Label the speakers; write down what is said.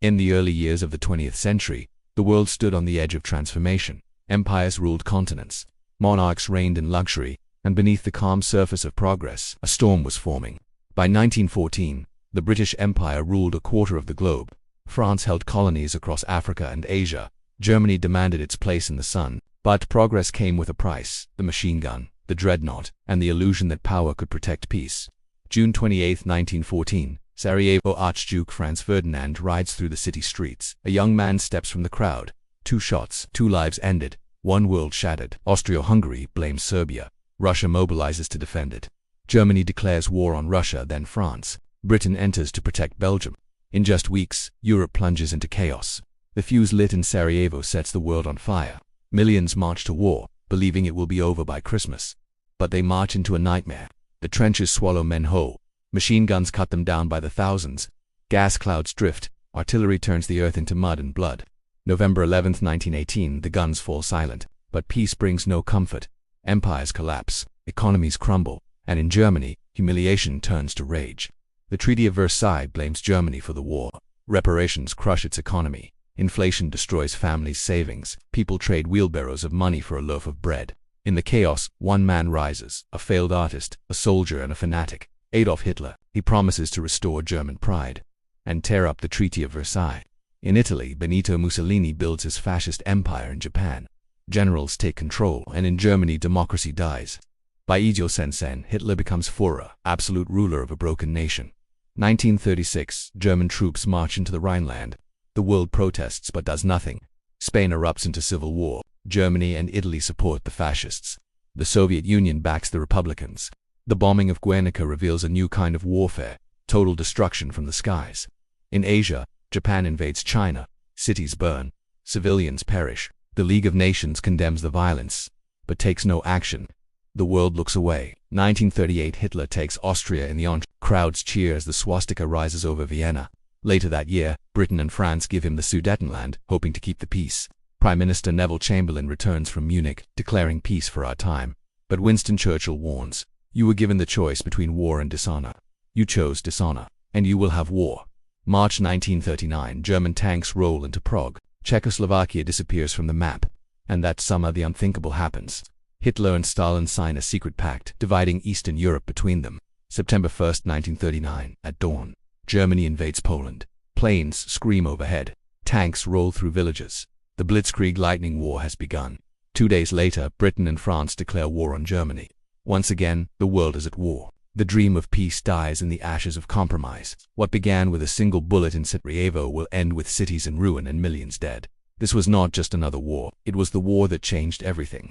Speaker 1: In the early years of the 20th century, the world stood on the edge of transformation. Empires ruled continents. Monarchs reigned in luxury, and beneath the calm surface of progress, a storm was forming. By 1914, the British Empire ruled a quarter of the globe. France held colonies across Africa and Asia. Germany demanded its place in the sun. But progress came with a price: the machine gun, the dreadnought, and the illusion that power could protect peace. June 28, 1914, Sarajevo. Archduke Franz Ferdinand rides through the city streets. A young man steps from the crowd. 2 shots, 2 lives ended, 1 world shattered. Austria-Hungary blames Serbia. Russia mobilizes to defend it. Germany declares war on Russia, then France. Britain enters to protect Belgium. In just weeks, Europe plunges into chaos. The fuse lit in Sarajevo sets the world on fire. Millions march to war, believing it will be over by Christmas. But they march into a nightmare. The trenches swallow men whole. Machine guns cut them down by the thousands. Gas clouds drift. Artillery turns the earth into mud and blood. November 11, 1918, the guns fall silent. But peace brings no comfort. Empires collapse, economies crumble, and in Germany, humiliation turns to rage. The Treaty of Versailles blames Germany for the war. Reparations crush its economy. Inflation destroys families' savings. People trade wheelbarrows of money for a loaf of bread. In the chaos, one man rises, a failed artist, a soldier and a fanatic. Adolf Hitler. He promises to restore German pride and tear up the Treaty of Versailles. In Italy, Benito Mussolini builds his fascist empire. In Japan, generals take control, and in Germany democracy dies. By Sensen, Hitler becomes Führer, absolute ruler of a broken nation. 1936, German troops march into the Rhineland. The world protests but does nothing. Spain erupts into civil war. Germany and Italy support the fascists. The Soviet Union backs the Republicans. The bombing of Guernica reveals a new kind of warfare: total destruction from the skies. In Asia, Japan invades China. Cities burn. Civilians perish. The League of Nations condemns the violence, but takes no action. The world looks away. 1938, Hitler takes Austria in the Entente. Crowds cheer as the swastika rises over Vienna. Later that year, Britain and France give him the Sudetenland, hoping to keep the peace. Prime Minister Neville Chamberlain returns from Munich, declaring peace for our time. But Winston Churchill warns, "You were given the choice between war and dishonor. You chose dishonor, and you will have war." March 1939, German tanks roll into Prague. Czechoslovakia disappears from the map. And that summer the unthinkable happens. Hitler and Stalin sign a secret pact, dividing Eastern Europe between them. September 1, 1939, at dawn, Germany invades Poland. Planes scream overhead. Tanks roll through villages. The Blitzkrieg lightning war has begun. 2 days later, Britain and France declare war on Germany. Once again, the world is at war. The dream of peace dies in the ashes of compromise. What began with a single bullet in Sarajevo will end with cities in ruin and millions dead. This was not just another war. It was the war that changed everything.